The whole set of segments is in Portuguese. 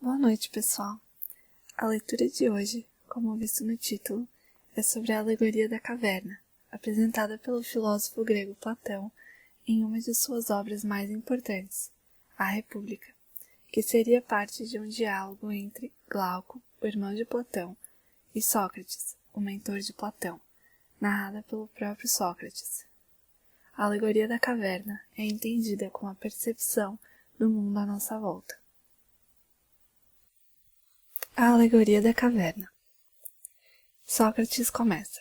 Boa noite, pessoal. A leitura de hoje, como visto no título, é sobre a alegoria da caverna, apresentada pelo filósofo grego Platão em uma de suas obras mais importantes, A República, que seria parte de um diálogo entre Glauco, o irmão de Platão, e Sócrates, o mentor de Platão, narrada pelo próprio Sócrates. A alegoria da caverna é entendida como a percepção do mundo à nossa volta. A alegoria da caverna. Sócrates começa.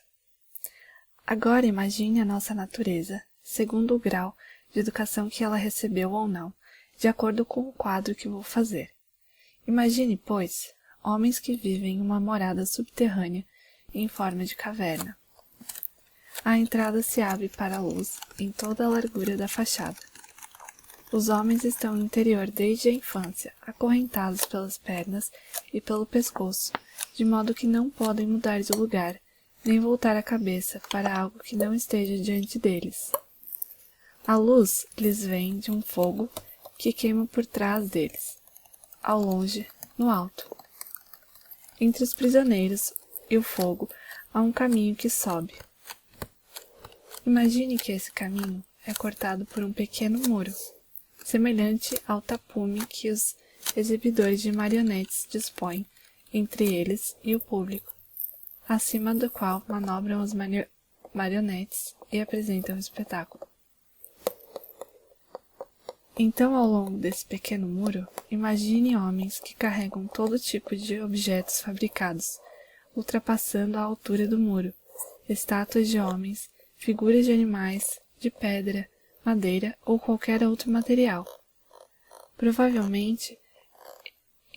Agora imagine a nossa natureza, segundo o grau de educação que ela recebeu ou não, de acordo com o quadro que vou fazer. Imagine, pois, homens que vivem em uma morada subterrânea em forma de caverna. A entrada se abre para a luz em toda a largura da fachada. Os homens estão no interior desde a infância, acorrentados pelas pernas e pelo pescoço, de modo que não podem mudar de lugar, nem voltar a cabeça para algo que não esteja diante deles. A luz lhes vem de um fogo que queima por trás deles, ao longe, no alto. Entre os prisioneiros e o fogo há um caminho que sobe. Imagine que esse caminho é cortado por um pequeno muro, semelhante ao tapume que os exibidores de marionetes dispõem entre eles e o público, acima do qual manobram os marionetes e apresentam o espetáculo. Então, ao longo desse pequeno muro, imagine homens que carregam todo tipo de objetos fabricados, ultrapassando a altura do muro, estátuas de homens, figuras de animais, de pedra, madeira ou qualquer outro material. Provavelmente,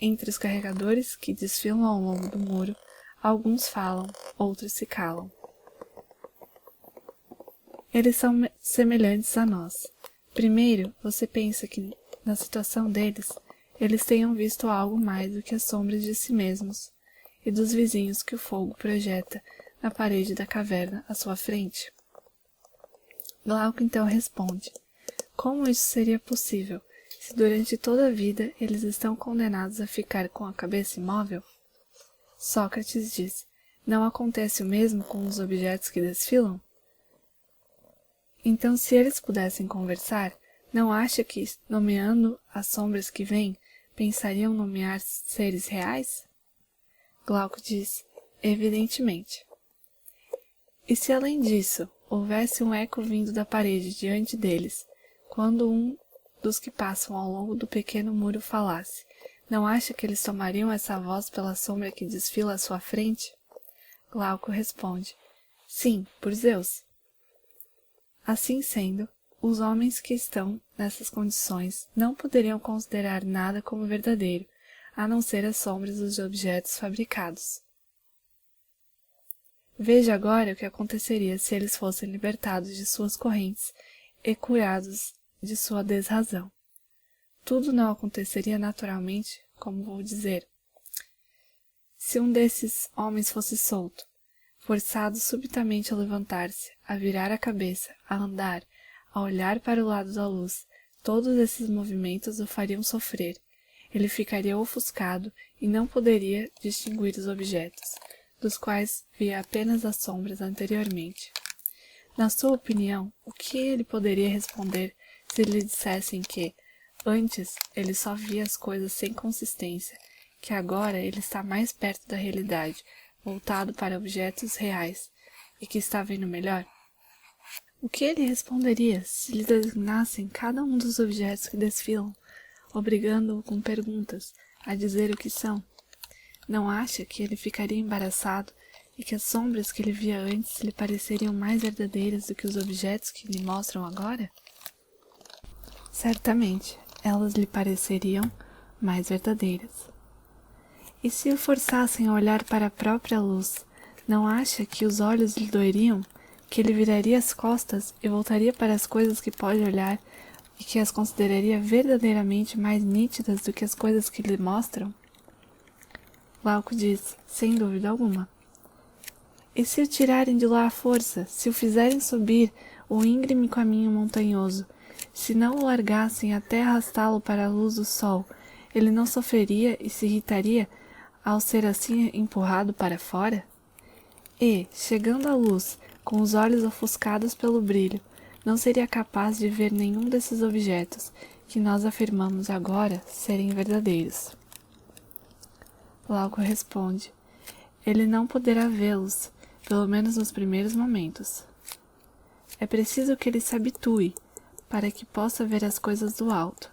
entre os carregadores que desfilam ao longo do muro, alguns falam, outros se calam. Eles são semelhantes a nós. Primeiro, você pensa que, na situação deles, eles tenham visto algo mais do que as sombras de si mesmos e dos vizinhos que o fogo projeta na parede da caverna à sua frente. Glauco então responde: como isso seria possível, se durante toda a vida eles estão condenados a ficar com a cabeça imóvel? Sócrates diz: não acontece o mesmo com os objetos que desfilam? Então, se eles pudessem conversar, não acha que, nomeando as sombras que vêm, pensariam nomear seres reais? Glauco diz: evidentemente. E se além disso, houvesse um eco vindo da parede diante deles, quando um dos que passam ao longo do pequeno muro falasse, não acha que eles tomariam essa voz pela sombra que desfila à sua frente? Glauco responde: sim, por Zeus. Assim sendo, os homens que estão nessas condições não poderiam considerar nada como verdadeiro, a não ser as sombras dos objetos fabricados. Veja agora o que aconteceria se eles fossem libertados de suas correntes e curados de sua desrazão. Tudo não aconteceria naturalmente, como vou dizer. Se um desses homens fosse solto, forçado subitamente a levantar-se, a virar a cabeça, a andar, a olhar para o lado da luz, todos esses movimentos o fariam sofrer. Ele ficaria ofuscado e não poderia distinguir os objetos, dos quais via apenas as sombras anteriormente. Na sua opinião, o que ele poderia responder se lhe dissessem que, antes, ele só via as coisas sem consistência, que agora ele está mais perto da realidade, voltado para objetos reais, e que está vendo melhor? O que ele responderia se lhe designassem cada um dos objetos que desfilam, obrigando-o com perguntas a dizer o que são? Não acha que ele ficaria embaraçado e que as sombras que ele via antes lhe pareceriam mais verdadeiras do que os objetos que lhe mostram agora? Certamente, elas lhe pareceriam mais verdadeiras. E se o forçassem a olhar para a própria luz, não acha que os olhos lhe doeriam, que ele viraria as costas e voltaria para as coisas que pode olhar e que as consideraria verdadeiramente mais nítidas do que as coisas que lhe mostram? Glauco diz: sem dúvida alguma. E se o tirarem de lá à força, se o fizerem subir o íngreme caminho montanhoso, se não o largassem até arrastá-lo para a luz do sol, Ele não sofreria e se irritaria ao ser assim empurrado para fora? E, chegando à luz, com os olhos ofuscados pelo brilho, não seria capaz de ver nenhum desses objetos que nós afirmamos agora serem verdadeiros. Glauco responde: ele não poderá vê-los, pelo menos nos primeiros momentos. É preciso que ele se habitue, para que possa ver as coisas do alto.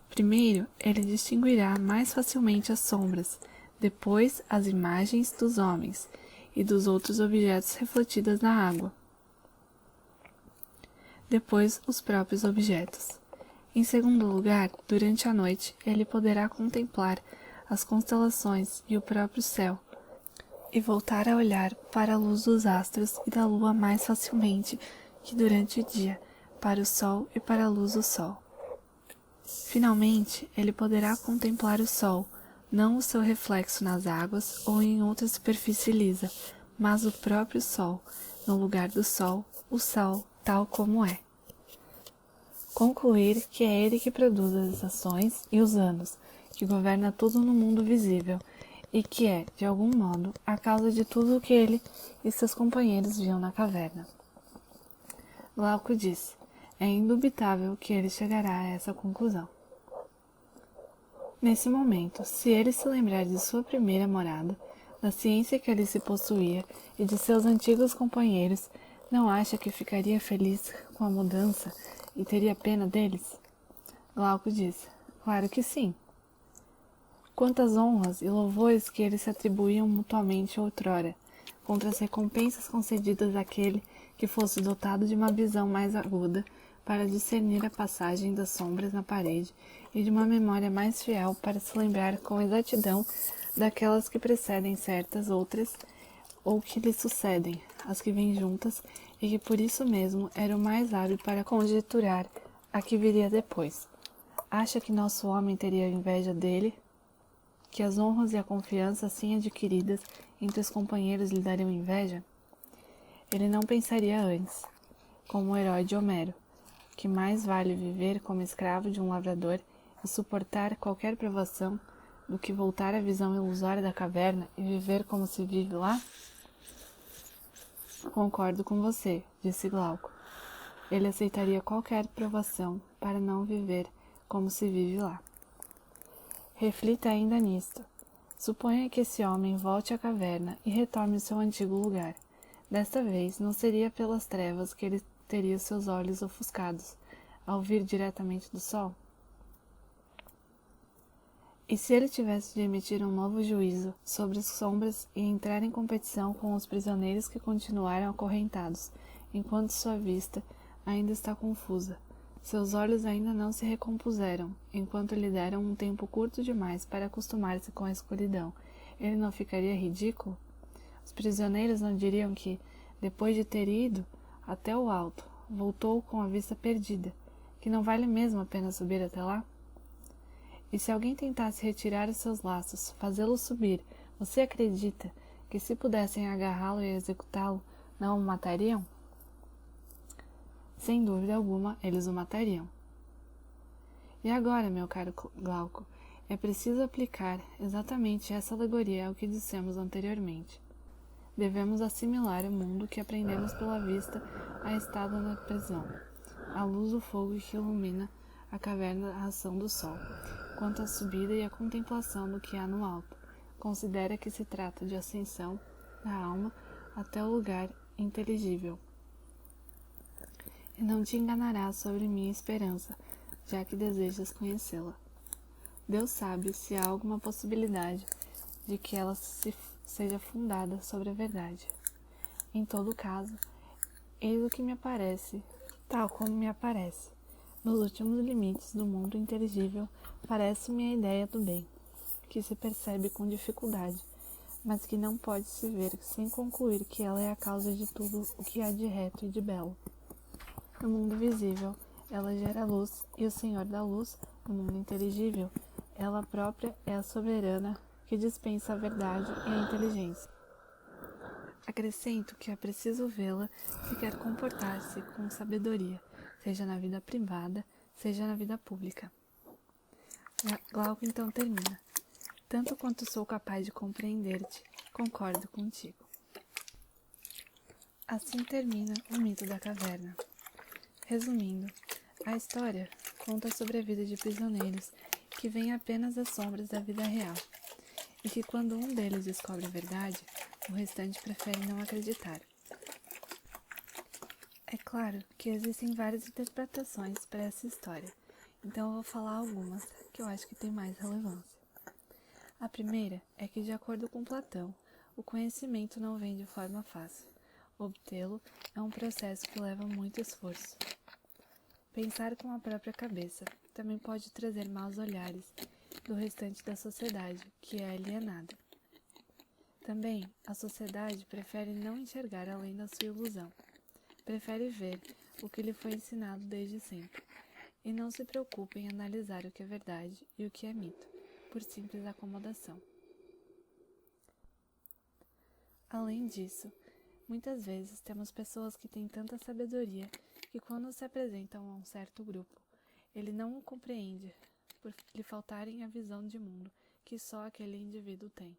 Primeiro, ele distinguirá mais facilmente as sombras, depois as imagens dos homens e dos outros objetos refletidas na água. Depois, os próprios objetos. Em segundo lugar, durante a noite, ele poderá contemplar as constelações e o próprio céu, e voltar a olhar para a luz dos astros e da lua mais facilmente que durante o dia, para o sol e para a luz do sol. Finalmente, ele poderá contemplar o sol, não o seu reflexo nas águas ou em outra superfície lisa, mas o próprio sol, no lugar do sol, o sol tal como é. Concluir que é ele que produz as estações e os anos, que governa tudo no mundo visível, e que é, de algum modo, a causa de tudo o que ele e seus companheiros viam na caverna. Glauco disse: é indubitável que ele chegará a essa conclusão. Nesse momento, se ele se lembrar de sua primeira morada, da ciência que ali se possuía e de seus antigos companheiros, não acha que ficaria feliz com a mudança e teria pena deles? Glauco disse: claro que sim. Quantas honras e louvores que eles se atribuíam mutuamente outrora, contra as recompensas concedidas àquele que fosse dotado de uma visão mais aguda para discernir a passagem das sombras na parede e de uma memória mais fiel para se lembrar com exatidão daquelas que precedem certas outras ou que lhe sucedem, as que vêm juntas, e que por isso mesmo era o mais hábil para conjecturar a que viria depois. Acha que nosso homem teria inveja dele? Que as honras e a confiança assim adquiridas entre os companheiros lhe dariam inveja? Ele não pensaria antes, como o herói de Homero, que mais vale viver como escravo de um lavrador e suportar qualquer provação do que voltar à visão ilusória da caverna e viver como se vive lá? Concordo com você, disse Glauco. Ele aceitaria qualquer provação para não viver como se vive lá. Reflita ainda nisto. Suponha que esse homem volte à caverna e retorne ao seu antigo lugar. Desta vez, não seria pelas trevas que ele teria seus olhos ofuscados, ao vir diretamente do sol? E se ele tivesse de emitir um novo juízo sobre as sombras e entrar em competição com os prisioneiros que continuaram acorrentados, enquanto sua vista ainda está confusa, seus olhos ainda não se recompuseram, enquanto lhe deram um tempo curto demais para acostumar-se com a escuridão, ele não ficaria ridículo? Os prisioneiros não diriam que, depois de ter ido até o alto, voltou com a vista perdida, que não vale mesmo a pena subir até lá? E se alguém tentasse retirar os seus laços, fazê-lo subir, você acredita que se pudessem agarrá-lo e executá-lo, não o matariam? Sem dúvida alguma, eles o matariam. E agora, meu caro Glauco, é preciso aplicar exatamente essa alegoria ao que dissemos anteriormente. Devemos assimilar o mundo que aprendemos pela vista a estado na prisão, a luz do fogo que ilumina a caverna a ação do sol, quanto à subida e à contemplação do que há no alto. Considera que se trata de ascensão da alma até o lugar inteligível. E não te enganarás sobre minha esperança, já que desejas conhecê-la. Deus sabe se há alguma possibilidade de que ela seja fundada sobre a verdade. Em todo caso, eis o que me aparece, tal como me aparece. Nos últimos limites do mundo inteligível, parece-me a ideia do bem, que se percebe com dificuldade, mas que não pode se ver sem concluir que ela é a causa de tudo o que há de reto e de belo. No mundo visível, ela gera luz, e o Senhor da luz, no mundo inteligível, ela própria é a soberana que dispensa a verdade e a inteligência. Acrescento que é preciso vê-la se quer comportar-se com sabedoria, seja na vida privada, seja na vida pública. Glauco então termina. Tanto quanto sou capaz de compreender-te, concordo contigo. Assim termina o mito da caverna. Resumindo, a história conta sobre a vida de prisioneiros que veem apenas as sombras da vida real, e que quando um deles descobre a verdade, o restante prefere não acreditar. É claro que existem várias interpretações para essa história, então eu vou falar algumas que eu acho que têm mais relevância. A primeira é que, de acordo com Platão, o conhecimento não vem de forma fácil. Obtê-lo é um processo que leva muito esforço. Pensar com a própria cabeça também pode trazer maus olhares do restante da sociedade, que é alienada. Também, a sociedade prefere não enxergar além da sua ilusão. Prefere ver o que lhe foi ensinado desde sempre, e não se preocupa em analisar o que é verdade e o que é mito, por simples acomodação. Além disso, muitas vezes temos pessoas que têm tanta sabedoria que quando se apresentam a um certo grupo, ele não o compreende por lhe faltarem a visão de mundo que só aquele indivíduo tem.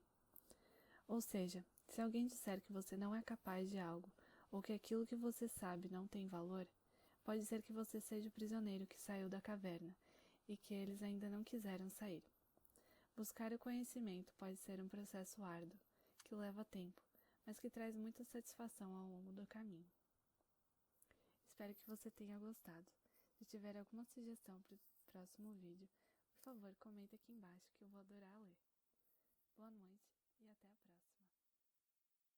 Ou seja, se alguém disser que você não é capaz de algo ou que aquilo que você sabe não tem valor, pode ser que você seja o prisioneiro que saiu da caverna e que eles ainda não quiseram sair. Buscar o conhecimento pode ser um processo árduo, que leva tempo, mas que traz muita satisfação ao longo do caminho. Espero que você tenha gostado. Se tiver alguma sugestão para o próximo vídeo, por favor, comenta aqui embaixo que eu vou adorar ler. Boa noite.